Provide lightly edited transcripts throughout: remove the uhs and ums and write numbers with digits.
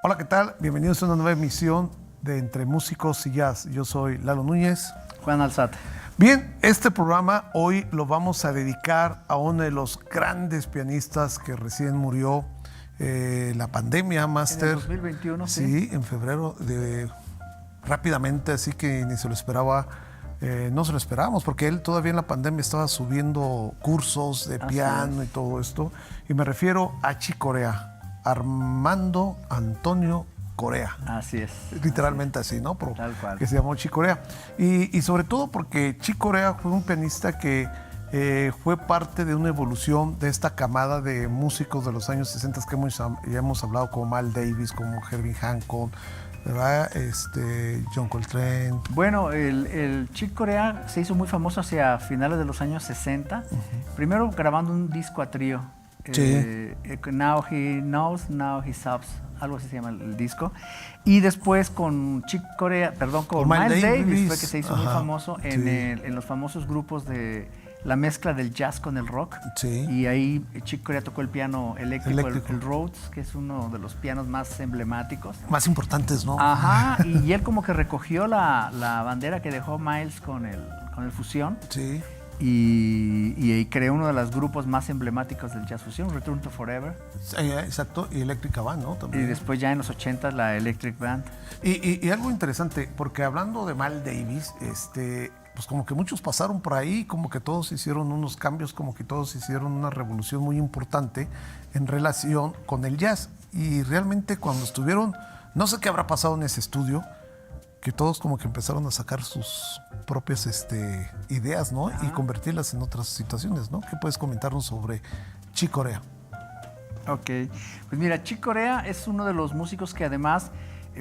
Hola, ¿qué tal? Bienvenidos a una nueva emisión de Entre Músicos y Jazz. Yo soy Lalo Núñez. Juan Alzate. Bien, este programa hoy lo vamos a dedicar a uno de los grandes pianistas que recién murió la pandemia, Master. En el 2021, sí. En febrero, rápidamente, así que ni se lo esperaba. No se lo esperábamos porque él todavía en la pandemia estaba subiendo cursos de piano y todo esto. Y me refiero a Chick Corea. Armando Antonio Corea. Así es. Literalmente así, ¿no? Tal cual. Que se llamó Chick Corea. Y sobre todo porque Chick Corea fue un pianista que fue parte de una evolución de esta camada de músicos de los años 60 que ya hemos hablado, como Miles Davis, como Herbie Hancock, ¿verdad? John Coltrane. Bueno, el Chick Corea se hizo muy famoso hacia finales de los años 60. Primero grabando un disco a trío. Sí. Now He Knows, Now He Stops, algo así se llama el disco. Y después con Chick Corea, perdón, con Miles Davis fue que se hizo muy famoso en los famosos grupos de la mezcla del jazz con el rock. Sí. Y ahí Chick Corea tocó el piano eléctrico. El Rhodes, que es uno de los pianos más emblemáticos. Más importantes, ¿no? Ajá, y él como que recogió la bandera que dejó Miles con el fusión. Sí. Y creó uno de los grupos más emblemáticos del jazz fusión, Return to Forever. Exacto, y Electric Band, ¿no? También. Y después ya en los 80 la Electric Band. Y algo interesante, porque hablando de Miles Davis, pues como que muchos pasaron por ahí, como que todos hicieron unos cambios, como que todos hicieron una revolución muy importante en relación con el jazz. Y realmente cuando estuvieron, no sé qué habrá pasado en ese estudio, que todos como que empezaron a sacar sus propias ideas, ¿no? Y convertirlas en otras situaciones, ¿no? ¿Qué puedes comentarnos sobre Chick Corea? Ok, pues mira, Chick Corea es uno de los músicos que además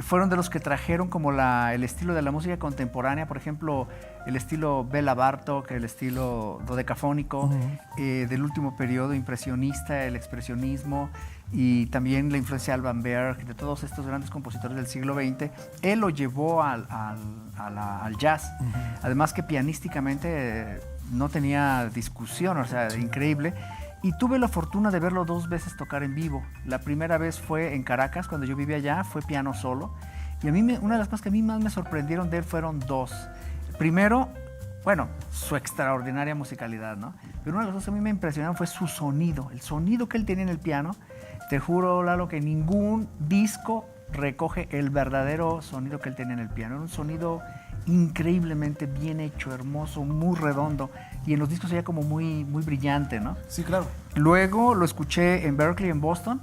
fueron de los que trajeron como el estilo de la música contemporánea, por ejemplo, el estilo Bela Bartók, el estilo dodecafónico, del último periodo impresionista, el expresionismo, y también la influencia de Alban Berg, de todos estos grandes compositores del siglo XX. Él lo llevó al jazz, además que pianísticamente no tenía discusión, o sea, increíble. Y tuve la fortuna de verlo 2 veces tocar en vivo. La primera vez fue en Caracas, cuando yo vivía allá, fue piano solo. Y a mí una de las cosas que a mí más me sorprendieron de él fueron 2. Primero, bueno, su extraordinaria musicalidad, ¿no? Pero una de las cosas que a mí me impresionaron fue su sonido, el sonido que él tenía en el piano. Te juro, Lalo, que ningún disco recoge el verdadero sonido que él tenía en el piano. Era un sonido increíblemente bien hecho, hermoso, muy redondo, y en los discos era como muy, muy brillante, ¿no? Sí, claro. Luego lo escuché en Berkeley, en Boston,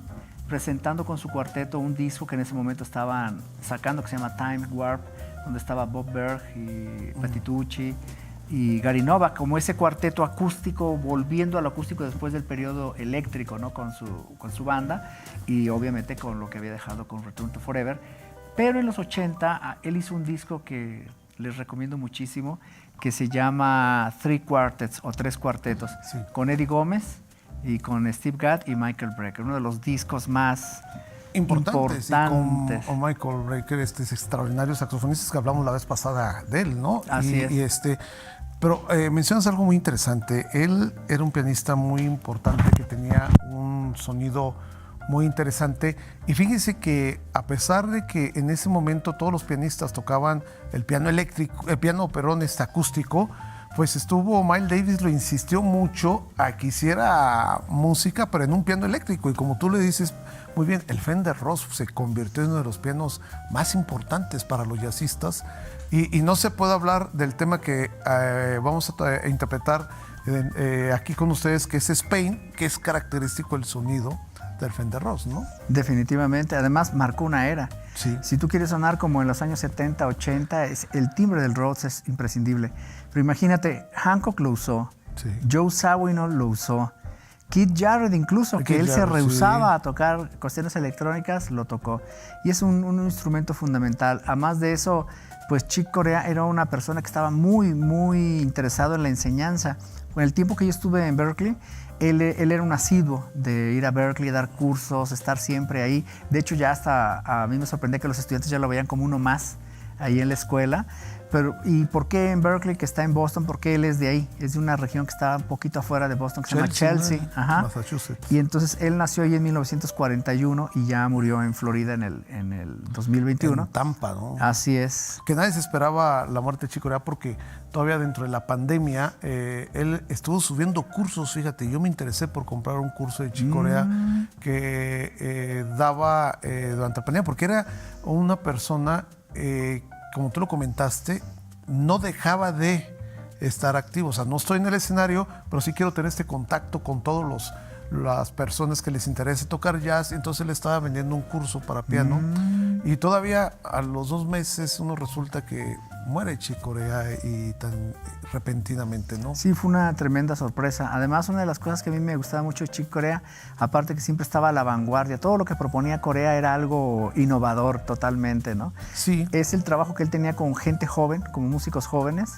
presentando con su cuarteto un disco que en ese momento estaban sacando, que se llama Time Warp, donde estaba Bob Berg y Patitucci y Gary Novak, como ese cuarteto acústico, volviendo al acústico después del periodo eléctrico, ¿no? Con su banda, y obviamente con lo que había dejado con Return to Forever. Pero en los 80 él hizo un disco que les recomiendo muchísimo, que se llama Three Quartets o Tres Cuartetos, con Eddie Gómez y con Steve Gadd y Michael Brecker, uno de los discos más importantes. Y con Michael Brecker, extraordinario saxofonista que hablamos la vez pasada de él, ¿no? Así es. Pero mencionas algo muy interesante. Él era un pianista muy importante que tenía un sonido muy interesante. Y fíjense que a pesar de que en ese momento todos los pianistas tocaban el piano eléctrico, el piano, perdón, acústico, pues Miles Davis lo insistió mucho a que hiciera música, pero en un piano eléctrico. Y como tú le dices muy bien, el Fender Rhodes se convirtió en uno de los pianos más importantes para los jazzistas. Y no se puede hablar del tema que vamos a interpretar aquí con ustedes, que es Spain, que es característico el sonido del Fender Rhodes, ¿no? Definitivamente, además marcó una era. Sí. Si tú quieres sonar como en los años 70, 80, el timbre del Rhodes es imprescindible. Pero imagínate, Hancock lo usó, Joe Zawinul lo usó, Keith Jarrett incluso, que él se rehusaba a tocar cuestiones electrónicas, lo tocó. Y es un instrumento fundamental. Además de eso, pues Chick Corea era una persona que estaba muy, muy interesado en la enseñanza. Con el tiempo que yo estuve en Berkeley, él era un asiduo de ir a Berkeley, dar cursos, estar siempre ahí. De hecho, ya hasta a mí me sorprendía que los estudiantes ya lo veían como uno más ahí en la escuela. Pero, ¿y por qué en Berkeley, que está en Boston? Porque él es de ahí, es de una región que está un poquito afuera de Boston, que se llama Chelsea. ¿No? Ajá. Massachusetts. Y entonces él nació ahí en 1941 y ya murió en Florida en el 2021. En Tampa, ¿no? Así es. Que nadie se esperaba la muerte de Chick Corea porque todavía dentro de la pandemia él estuvo subiendo cursos, fíjate, yo me interesé por comprar un curso de Chick Corea que daba durante la pandemia porque era una persona, como tú lo comentaste, no dejaba de estar activo, o sea, no estoy en el escenario, pero sí quiero tener este contacto con todos las personas que les interese tocar jazz, entonces él estaba vendiendo un curso para piano y todavía a los 2 meses uno resulta que muere Chick Corea y tan repentinamente, ¿no? Sí, fue una tremenda sorpresa. Además, una de las cosas que a mí me gustaba mucho de Chick Corea, aparte que siempre estaba a la vanguardia, todo lo que proponía Corea era algo innovador totalmente, ¿no? Sí. Es el trabajo que él tenía con gente joven, como músicos jóvenes,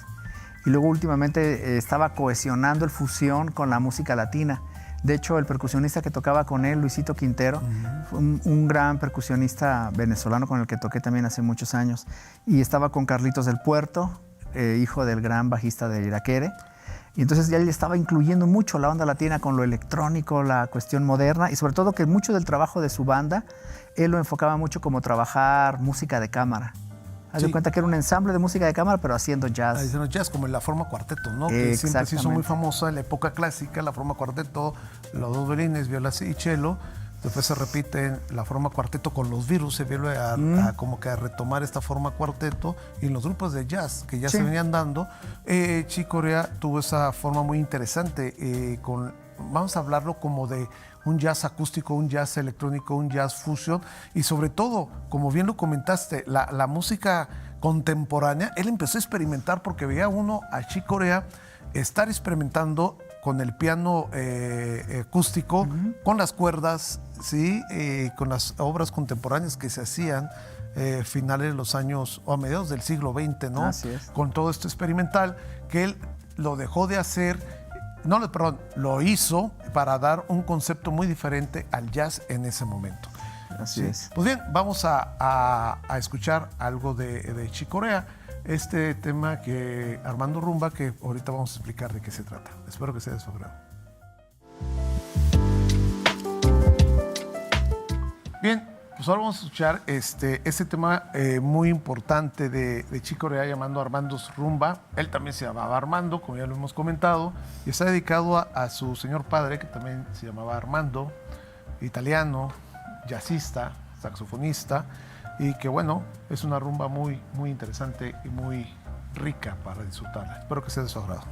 y luego últimamente estaba cohesionando el fusión con la música latina. De hecho, el percusionista que tocaba con él, Luisito Quintero, fue un gran percusionista venezolano con el que toqué también hace muchos años. Y estaba con Carlitos del Puerto, hijo del gran bajista de Iraquere. Y entonces ya él estaba incluyendo mucho la onda latina con lo electrónico, la cuestión moderna, y sobre todo que mucho del trabajo de su banda, él lo enfocaba mucho como trabajar música de cámara. Haz de cuenta que era un ensamble de música de cámara, pero haciendo jazz. Haciendo jazz, como en la forma cuarteto, ¿no? Que siempre se hizo muy famosa en la época clásica, la forma cuarteto, los 2 violines, violas y cello. Después se repite la forma cuarteto con los Virus, se vuelve a como que a retomar esta forma cuarteto y en los grupos de jazz que ya se venían dando. Chick Corea tuvo esa forma muy interesante, vamos a hablarlo como de un jazz acústico, un jazz electrónico, un jazz fusion y sobre todo, como bien lo comentaste, la música contemporánea. Él empezó a experimentar porque veía uno a Chick Corea estar experimentando con el piano acústico, con las cuerdas, ¿sí? Con las obras contemporáneas que se hacían finales de los años o a mediados del siglo XX, ¿no? Así es. Con todo esto experimental, que él lo dejó de hacer. Lo hizo para dar un concepto muy diferente al jazz en ese momento. Así es. Pues bien, vamos a escuchar algo de Chick Corea, este tema que Armando Rumba, que ahorita vamos a explicar de qué se trata. Espero que sea de su agrado. Bien, pues ahora vamos a escuchar este tema muy importante de Chick Corea llamado Armando Rumba. Él también se llamaba Armando, como ya lo hemos comentado, y está dedicado a su señor padre, que también se llamaba Armando, italiano, jazzista, saxofonista, y que bueno, es una rumba muy, muy interesante y muy rica para disfrutarla. Espero que sea de su agrado.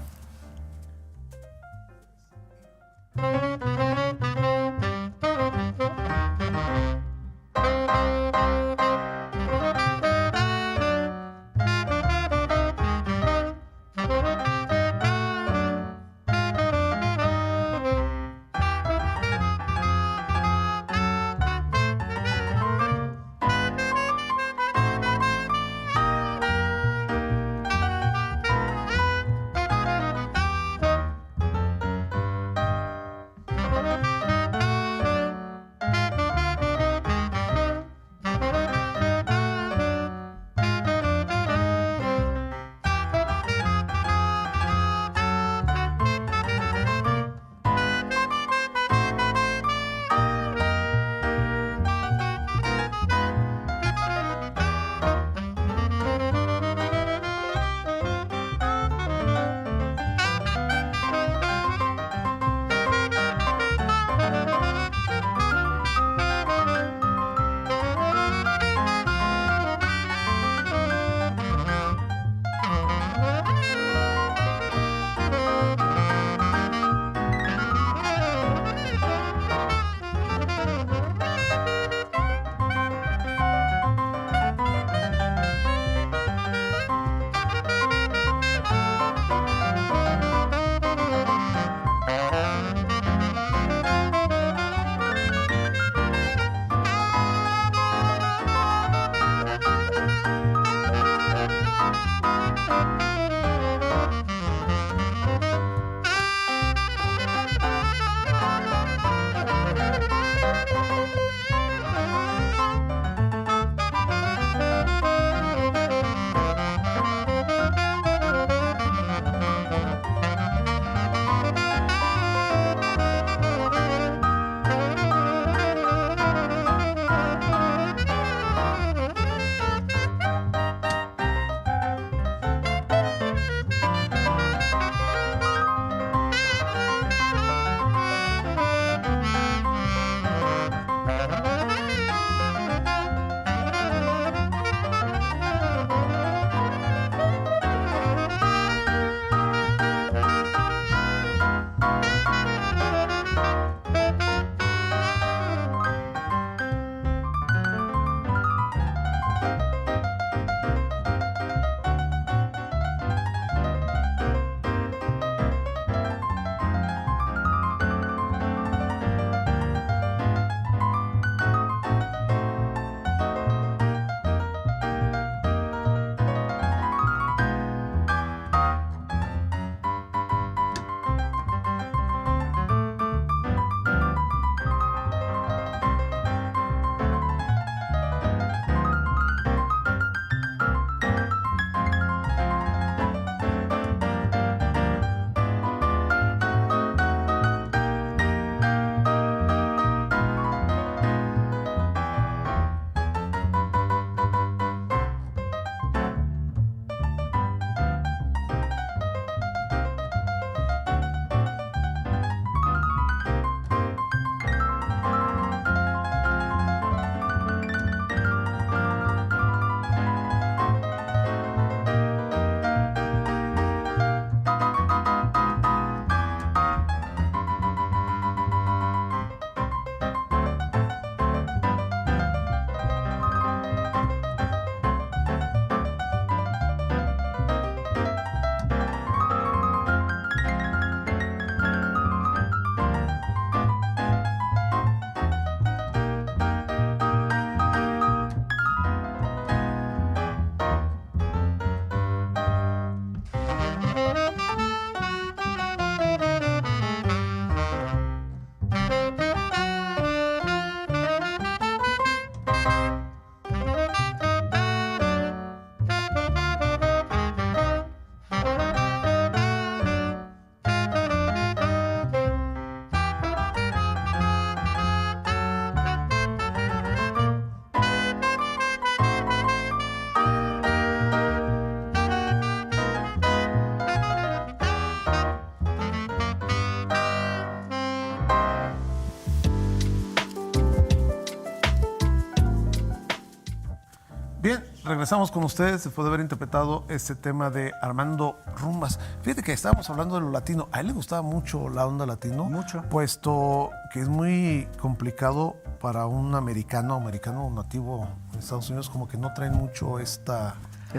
Bien, regresamos con ustedes después de haber interpretado este tema de Armando Rumbas. Fíjate que estábamos hablando de lo latino. A él le gustaba mucho la onda latino. Mucho. Puesto que es muy complicado para un americano nativo en Estados Unidos, como que no traen mucho ese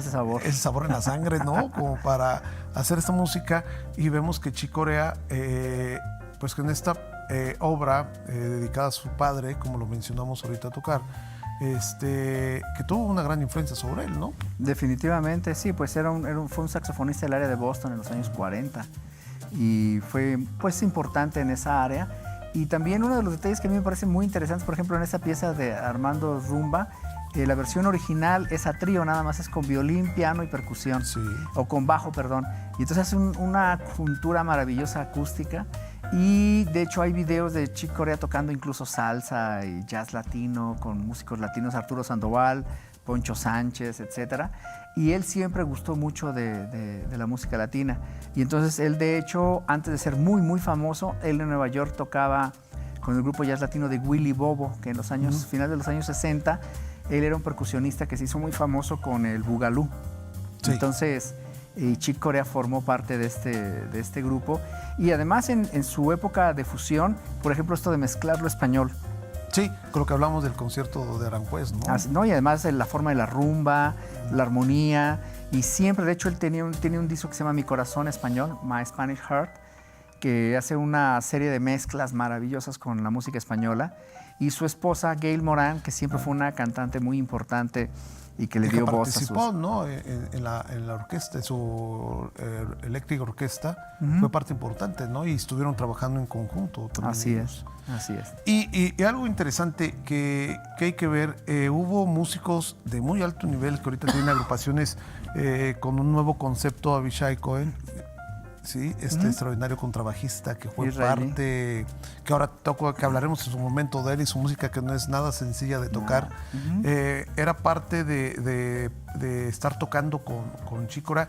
sabor en la sangre, ¿no? Como para hacer esta música. Y vemos que Chick Corea, pues que en esta obra dedicada a su padre, como lo mencionamos ahorita a tocar, que tuvo una gran influencia sobre él, ¿no? Definitivamente, sí, pues fue un saxofonista del área de Boston en los años 40 y fue pues importante en esa área. Y también uno de los detalles que a mí me parecen muy interesantes, por ejemplo, en esa pieza de Armando Rumba, la versión original es a trío, nada más es con violín, piano y percusión, Sí. o con bajo, perdón. Y entonces hace una juntura maravillosa acústica. Y de hecho hay videos de Chick Corea tocando incluso salsa y jazz latino con músicos latinos, Arturo Sandoval, Poncho Sánchez, etc. Y él siempre gustó mucho de la música latina. Y entonces él, de hecho, antes de ser muy, muy famoso, él en Nueva York tocaba con el grupo jazz latino de Willy Bobo, que en los años, finales de los años 60, él era un percusionista que se hizo muy famoso con el Boogaloo. Sí. Entonces, Chick Corea formó parte de este grupo. Y además en su época de fusión, por ejemplo, esto de mezclarlo español. Sí, con lo que hablamos del concierto de Aranjuez, ¿no? Así, ¿no? Y además la forma de la rumba, la armonía. Y siempre, de hecho, él tiene un disco que se llama Mi Corazón Español, My Spanish Heart, que hace una serie de mezclas maravillosas con la música española. Y su esposa, Gail Moran, que siempre fue una cantante muy importante y que le dio voz a sus... Participó, ¿no? en la orquesta, en su Electric Orquesta, fue parte importante, ¿no? Y estuvieron trabajando en conjunto también. Así es. Y algo interesante que hay que ver, hubo músicos de muy alto nivel que ahorita tienen agrupaciones con un nuevo concepto, Avishai Cohen, ¿sí? Extraordinario contrabajista que fue israelí. parte, que ahora que hablaremos en su momento de él y su música, que no es nada sencilla de tocar. Era parte de estar tocando con Chick Corea.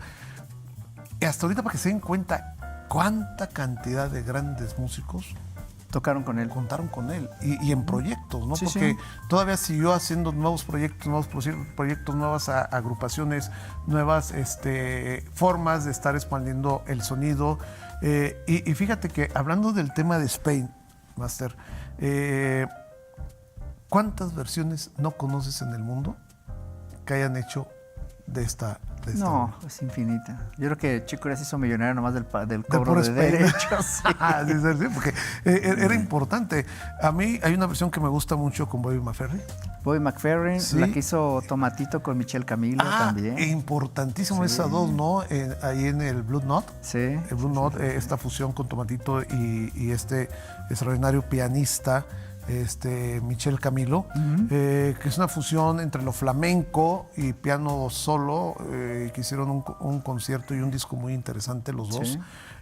Y hasta ahorita, para que se den cuenta cuánta cantidad de grandes músicos Tocaron con él. contaron con él y en proyectos, ¿no? Sí, Porque sí. todavía siguió haciendo nuevos proyectos, nuevas agrupaciones, nuevas formas de estar expandiendo el sonido. Y fíjate que hablando del tema de Spain, Master, ¿cuántas versiones no conoces en el mundo que hayan hecho de esta? No, es infinita. Yo creo que Chick Corea se hizo millonario nomás del cobro puro de Spain. derechos. Sí. Sí, porque era importante. A mí hay una versión que me gusta mucho con Bobby McFerrin. Bobby McFerrin, Sí. la que hizo Tomatito con Michelle Camilo también. Importantísimo Sí. esas dos, ¿no? Ahí en el Blue Note. Sí. El Blue Note, esta fusión con Tomatito y este extraordinario pianista, Michel Camilo, que es una fusión entre lo flamenco y piano solo, que hicieron un concierto y un disco muy interesante los dos.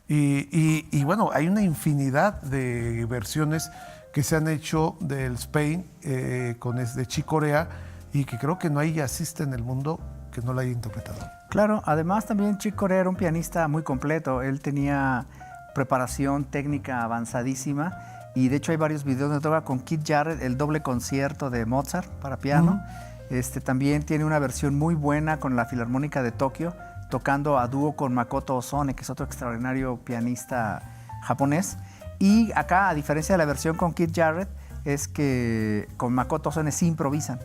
Sí. Y bueno, hay una infinidad de versiones que se han hecho del Spain de Chick Corea, y que creo que no hay jazzista en el mundo que no la haya interpretado. Claro, además también Chick Corea era un pianista muy completo. Él tenía preparación técnica avanzadísima. Y de hecho hay varios videos donde toca con Keith Jarrett el doble concierto de Mozart para piano. También tiene una versión muy buena con la Filarmónica de Tokio, tocando a dúo con Makoto Ozone, que es otro extraordinario pianista japonés. Y acá, a diferencia de la versión con Keith Jarrett, es que con Makoto Ozone sí improvisan.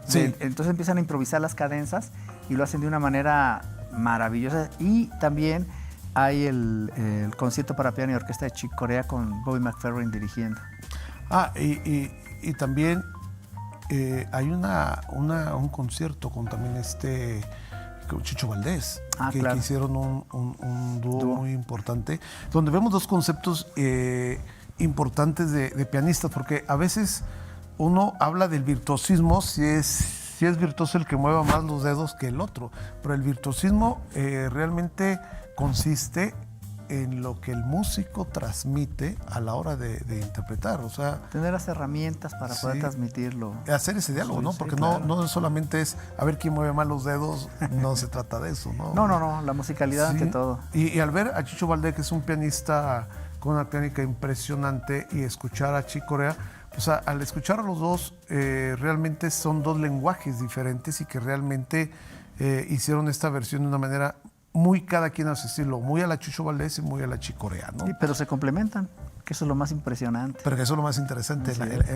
Sí. Entonces empiezan a improvisar las cadenzas y lo hacen de una manera maravillosa. Y también hay el concierto para piano y orquesta de Chick Corea con Bobby McFerrin dirigiendo. Y también hay un concierto con también con Chucho Valdés, que Claro. hicieron un dúo muy importante, donde vemos dos conceptos importantes de pianistas, porque a veces uno habla del virtuosismo, si es virtuoso el que mueva más los dedos que el otro, pero el virtuosismo realmente consiste en lo que el músico transmite a la hora de interpretar, o sea, Tener las herramientas para poder transmitirlo. hacer ese diálogo, Sí, ¿no? sí, Porque claro. no solamente es a ver quién mueve más los dedos, no se trata de eso, ¿no? No, la musicalidad Sí. ante todo. Y al ver a Chicho Valdés, que es un pianista con una técnica impresionante, y escuchar a Chick Corea, O sea, al escuchar a los dos, realmente son dos lenguajes diferentes y que realmente hicieron esta versión de una manera muy cada quien a su estilo, muy a la Chucho Valdés y muy a la Chick Corea, ¿no? Sí, pero se complementan, que eso es lo más impresionante. Pero que eso es lo más interesante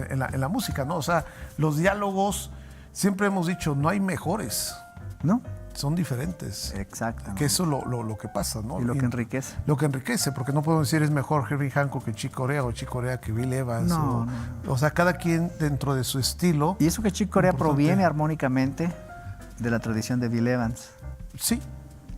en la música, ¿no? O sea, los diálogos, siempre hemos dicho, no hay mejores, ¿No? son diferentes. Exactamente. Que eso es lo que pasa, ¿no? Y lo que enriquece. Lo que enriquece, porque no podemos decir es mejor Herbie Hancock que Chick Corea o Chick Corea que Bill Evans. No, o sea, cada quien dentro de su estilo. Y eso que Chick Corea Importante. proviene armónicamente de la tradición de Bill Evans, Sí.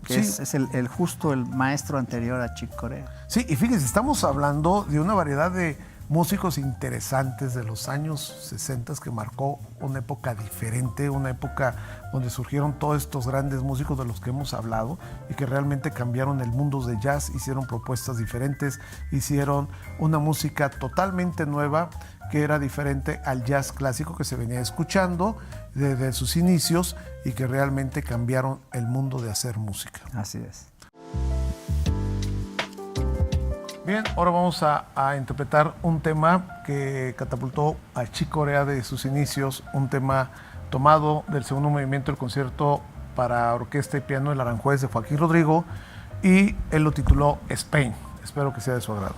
que es el justo el maestro anterior a Chick Corea. Sí, y fíjense, estamos hablando de una variedad de músicos interesantes de los años 60 que marcó una época diferente, una época donde surgieron todos estos grandes músicos de los que hemos hablado y que realmente cambiaron el mundo de jazz, hicieron propuestas diferentes, hicieron una música totalmente nueva que era diferente al jazz clásico que se venía escuchando desde sus inicios y que realmente cambiaron el mundo de hacer música. Así es. Bien, ahora vamos a interpretar un tema que catapultó a Chick Corea de sus inicios, un tema tomado del segundo movimiento del concierto para orquesta y piano El Aranjuez de Joaquín Rodrigo, y él lo tituló Spain. Espero que sea de su agrado.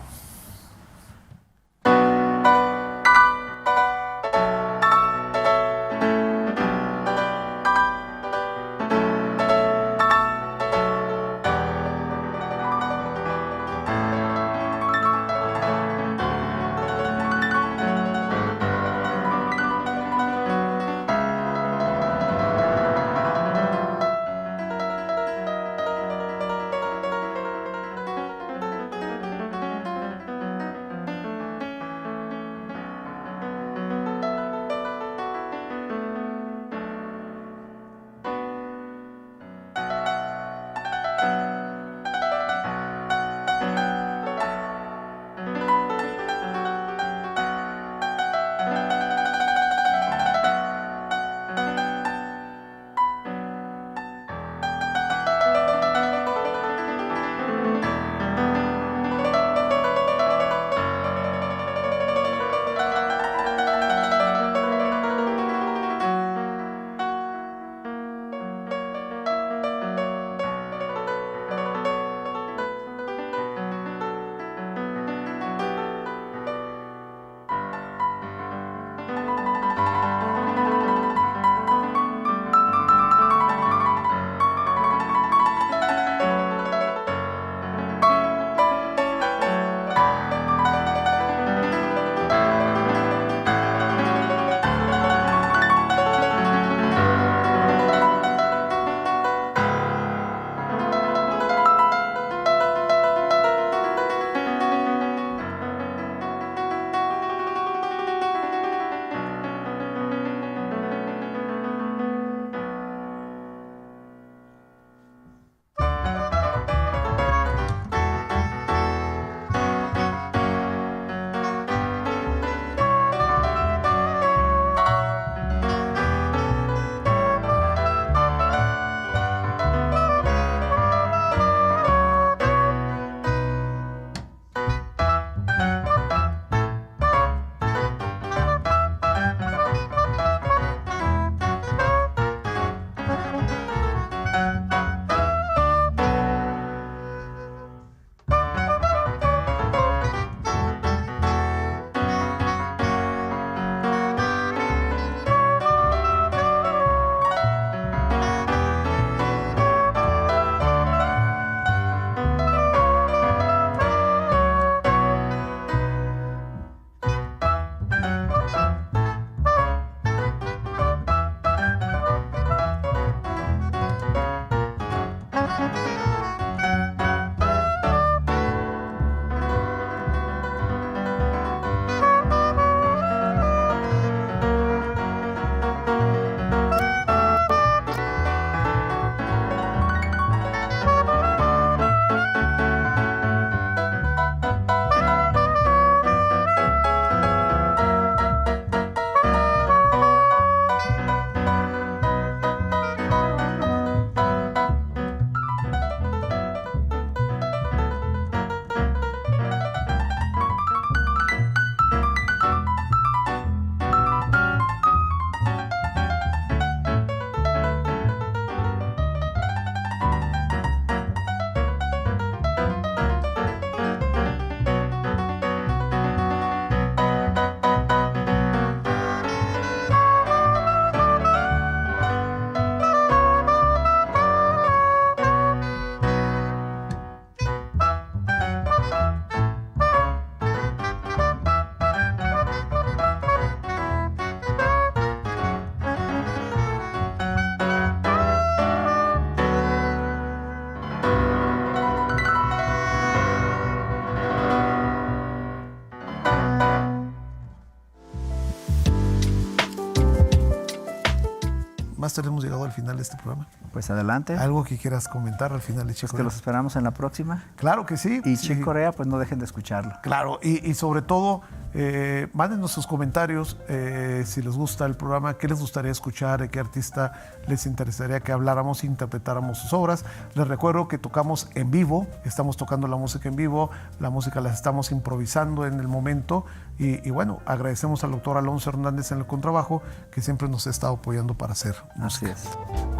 Master, hemos llegado al final de este programa. Pues adelante. ¿Algo que quieras comentar al final de Chick Pues que Corea? los esperamos en la próxima. Claro que sí. Y sí. Chick Corea, pues no dejen de escucharlo. Claro, y sobre todo, mándenos sus comentarios si les gusta el programa, qué les gustaría escuchar, de qué artista les interesaría que habláramos e interpretáramos sus obras. Les recuerdo que tocamos en vivo, estamos tocando la música en vivo, la música la estamos improvisando en el momento y bueno, agradecemos al doctor Alonso Hernández en el contrabajo, que siempre nos ha estado apoyando para hacer música. Así es.